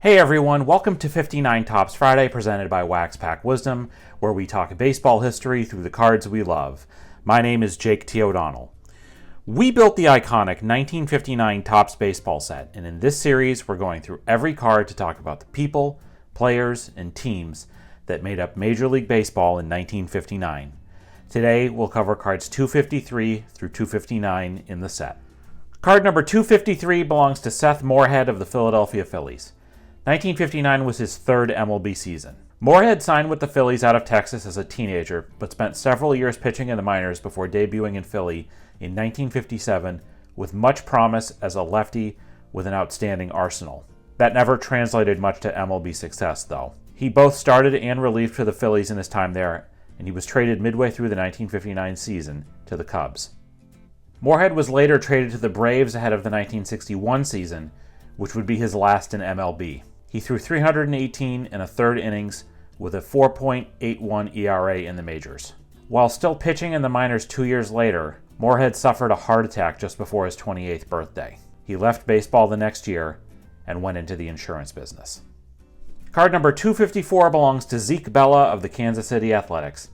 Hey everyone, welcome to 59 Topps Friday presented by Wax Pack Wisdom, where we talk baseball history through the cards we love. My name is Jake T. O'Donnell. We built the iconic 1959 Topps baseball set, and in this series we're going through every card to talk about the people, players, and teams that made up Major League Baseball in 1959. Today we'll cover cards 253 through 259 in the set. Card number 253 belongs to Seth Moorhead of the Philadelphia Phillies. 1959 was his third MLB season. Moorhead signed with the Phillies out of Texas as a teenager, but spent several years pitching in the minors before debuting in Philly in 1957 with much promise as a lefty with an outstanding arsenal. That never translated much to MLB success, though. He both started and relieved for the Phillies in his time there, and he was traded midway through the 1959 season to the Cubs. Moorhead was later traded to the Braves ahead of the 1961 season, which would be his last in MLB. He threw 318 and a third innings with a 4.81 ERA in the majors. While still pitching in the minors 2 years later, Moorhead suffered a heart attack just before his 28th birthday. He left baseball the next year and went into the insurance business. Card number 254 belongs to Zeke Bella of the Kansas City Athletics.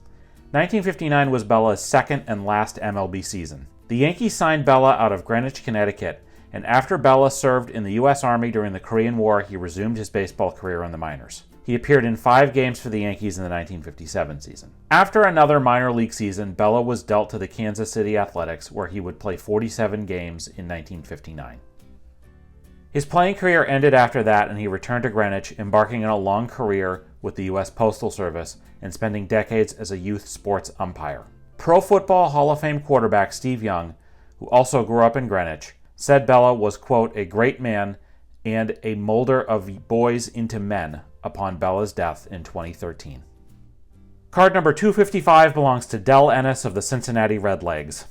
1959 was Bella's second and last MLB season. The Yankees signed Bella out of Greenwich, Connecticut, and after Bella served in the U.S. Army during the Korean War, he resumed his baseball career in the minors. He appeared in 5 games for the Yankees in the 1957 season. After another minor league season, Bella was dealt to the Kansas City Athletics, where he would play 47 games in 1959. His playing career ended after that, and he returned to Greenwich, embarking on a long career with the U.S. Postal Service and spending decades as a youth sports umpire. Pro Football Hall of Fame quarterback Steve Young, who also grew up in Greenwich, said Bella was, quote, a great man and a molder of boys into men upon Bella's death in 2013. Card number 255 belongs to Del Ennis of the Cincinnati Redlegs.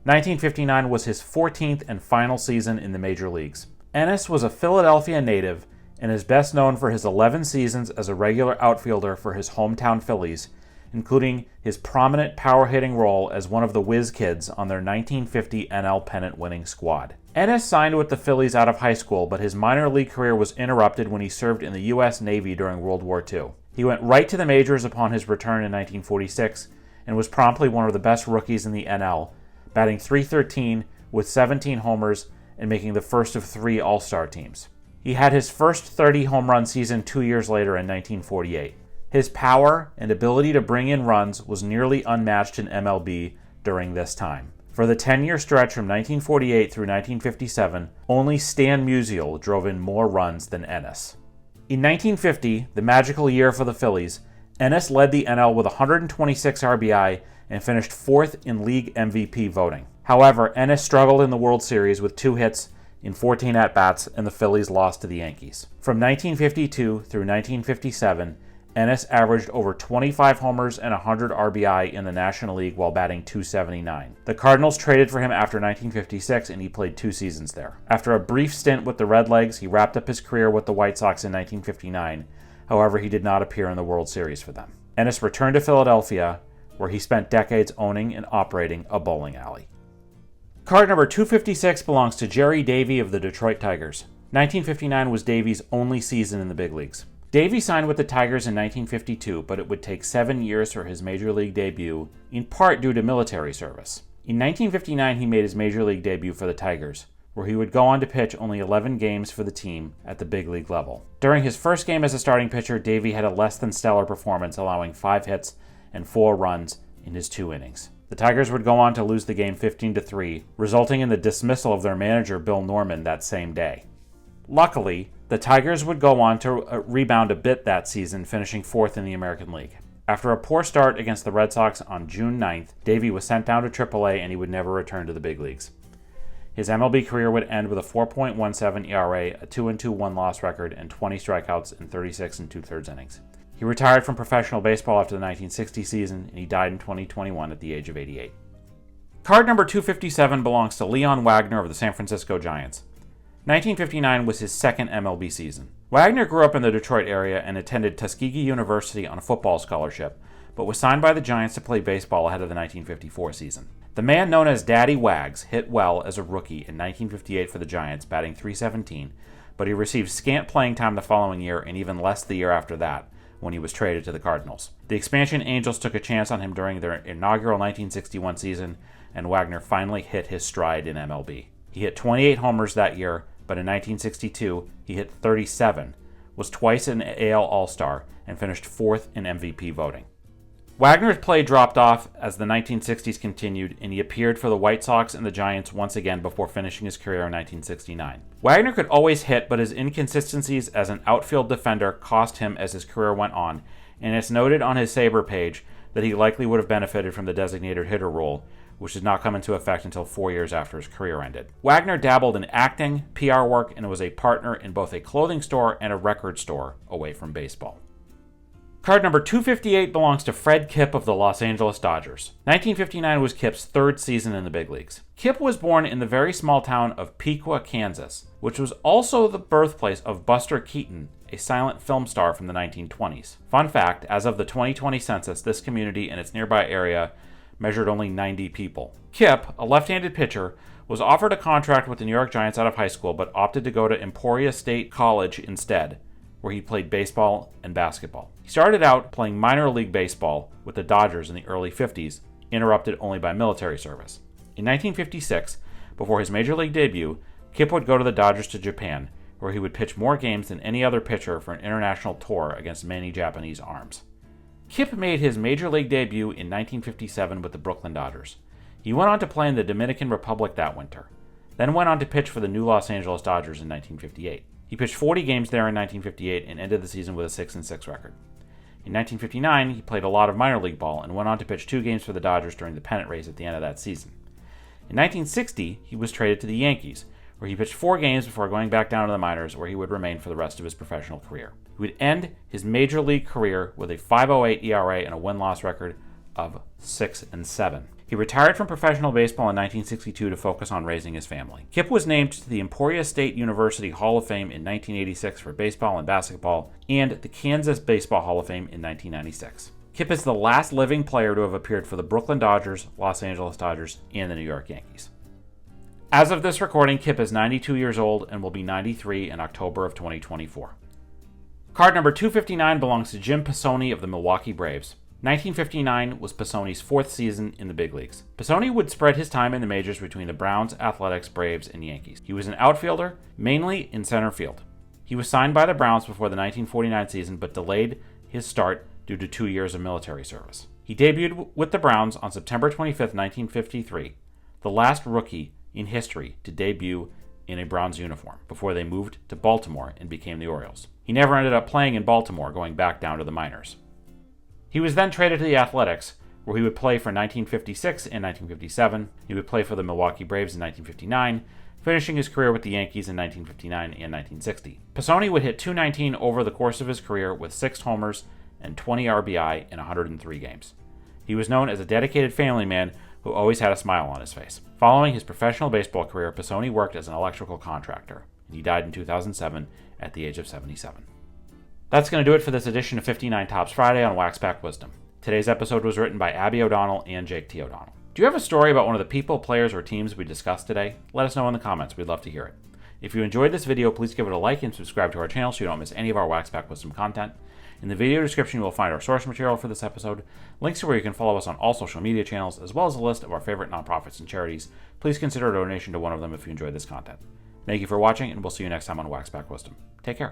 1959 was his 14th and final season in the major leagues. Ennis was a Philadelphia native and is best known for his 11 seasons as a regular outfielder for his hometown Phillies, including his prominent power-hitting role as one of the Whiz Kids on their 1950 NL pennant-winning squad. Ennis signed with the Phillies out of high school, but his minor league career was interrupted when he served in the U.S. Navy during World War II. He went right to the majors upon his return in 1946 and was promptly one of the best rookies in the NL, batting .313 with 17 homers and making the first of 3 All-Star teams. He had his first 30 home run season 2 years later in 1948. His power and ability to bring in runs was nearly unmatched in MLB during this time. For the 10-year stretch from 1948 through 1957, only Stan Musial drove in more runs than Ennis. In 1950, the magical year for the Phillies, Ennis led the NL with 126 RBI and finished 4th in league MVP voting. However, Ennis struggled in the World Series with 2 hits in 14 at-bats, and the Phillies lost to the Yankees. From 1952 through 1957, Ennis averaged over 25 homers and 100 RBI in the National League while batting .279. The Cardinals traded for him after 1956, and he played 2 seasons there. After a brief stint with the Redlegs, he wrapped up his career with the White Sox in 1959. However, he did not appear in the World Series for them. Ennis returned to Philadelphia, where he spent decades owning and operating a bowling alley. Card number 256 belongs to Jerry Davy of the Detroit Tigers. 1959 was Davy's only season in the big leagues. Davy signed with the Tigers in 1952, but it would take 7 years for his major league debut, in part due to military service. In 1959, he made his major league debut for the Tigers, where he would go on to pitch only 11 games for the team at the big league level. During his first game as a starting pitcher, Davy had a less than stellar performance, allowing 5 hits and 4 runs in his 2 innings. The Tigers would go on to lose the game 15-3, resulting in the dismissal of their manager Bill Norman that same day. Luckily, the Tigers would go on to rebound a bit that season, finishing 4th in the American League. After a poor start against the Red Sox on June 9th, Davy was sent down to AAA and he would never return to the big leagues. His MLB career would end with a 4.17 ERA, a 2-2 1-loss record, and 20 strikeouts in 36 2/3 innings. He retired from professional baseball after the 1960 season, and he died in 2021 at the age of 88. Card number 257 belongs to Leon Wagner of the San Francisco Giants. 1959 was his second MLB season. Wagner grew up in the Detroit area and attended Tuskegee University on a football scholarship, but was signed by the Giants to play baseball ahead of the 1954 season. The man known as Daddy Wags hit well as a rookie in 1958 for the Giants, batting .317, but he received scant playing time the following year and even less the year after that, when he was traded to the Cardinals. The expansion Angels took a chance on him during their inaugural 1961 season, and Wagner finally hit his stride in MLB. He hit 28 homers that year, but in 1962 he hit 37, was twice an AL All-Star, and finished 4th in MVP voting. Wagner's play dropped off as the 1960s continued, and he appeared for the White Sox and the Giants once again before finishing his career in 1969. Wagner could always hit, but his inconsistencies as an outfield defender cost him as his career went on, and it's noted on his SABR page that he likely would have benefited from the designated hitter rule, which did not come into effect until 4 years after his career ended. Wagner dabbled in acting, PR work, and was a partner in both a clothing store and a record store away from baseball. Card number 258 belongs to Fred Kipp of the Los Angeles Dodgers. 1959 was Kipp's third season in the big leagues. Kipp was born in the very small town of Piqua, Kansas, which was also the birthplace of Buster Keaton, a silent film star from the 1920s. Fun fact, as of the 2020 census, this community and its nearby area measured only 90 people. Kipp, a left-handed pitcher, was offered a contract with the New York Giants out of high school, but opted to go to Emporia State College instead, where he played baseball and basketball. He started out playing minor league baseball with the Dodgers in the early 50s, interrupted only by military service. In 1956, before his major league debut, Kipp would go to the Dodgers to Japan, where he would pitch more games than any other pitcher for an international tour against many Japanese arms. Kipp made his major league debut in 1957 with the Brooklyn Dodgers. He went on to play in the Dominican Republic that winter, then went on to pitch for the new Los Angeles Dodgers in 1958. He pitched 40 games there in 1958 and ended the season with a 6-6 record. In 1959, he played a lot of minor league ball and went on to pitch 2 games for the Dodgers during the pennant race at the end of that season. In 1960, he was traded to the Yankees, where he pitched 4 games before going back down to the minors, where he would remain for the rest of his professional career. He would end his major league career with a 5.08 ERA and a win-loss record of 6-7. He retired from professional baseball in 1962 to focus on raising his family. Kipp was named to the Emporia State University Hall of Fame in 1986 for baseball and basketball, and the Kansas Baseball Hall of Fame in 1996. Kipp is the last living player to have appeared for the Brooklyn Dodgers, Los Angeles Dodgers, and the New York Yankees. As of this recording, Kipp is 92 years old and will be 93 in October of 2024. Card number 259 belongs to Jim Pisoni of the Milwaukee Braves. 1959 was Pisoni's 4th season in the big leagues. Pisoni would spread his time in the majors between the Browns, Athletics, Braves, and Yankees. He was an outfielder, mainly in center field. He was signed by the Browns before the 1949 season, but delayed his start due to 2 years of military service. He debuted with the Browns on September 25, 1953, the last rookie in history to debut in a Browns uniform, before they moved to Baltimore and became the Orioles. He never ended up playing in Baltimore, going back down to the minors. He was then traded to the Athletics, where he would play for 1956 and 1957. He would play for the Milwaukee Braves in 1959, finishing his career with the Yankees in 1959 and 1960. Pisoni would hit .219 over the course of his career with 6 homers and 20 RBI in 103 games. He was known as a dedicated family man who always had a smile on his face. Following his professional baseball career, Pisoni worked as an electrical contractor, and he died in 2007 at the age of 77. That's going to do it for this edition of 59 Tops Friday on Waxpack Wisdom. Today's episode was written by Abby O'Donnell and Jake T. O'Donnell. Do you have a story about one of the people, players, or teams we discussed today? Let us know in the comments. We'd love to hear it. If you enjoyed this video, please give it a like and subscribe to our channel so you don't miss any of our Waxpack Wisdom content. In the video description, you will find our source material for this episode, links to where you can follow us on all social media channels, as well as a list of our favorite nonprofits and charities. Please consider a donation to one of them if you enjoyed this content. Thank you for watching, and we'll see you next time on Waxpack Wisdom. Take care.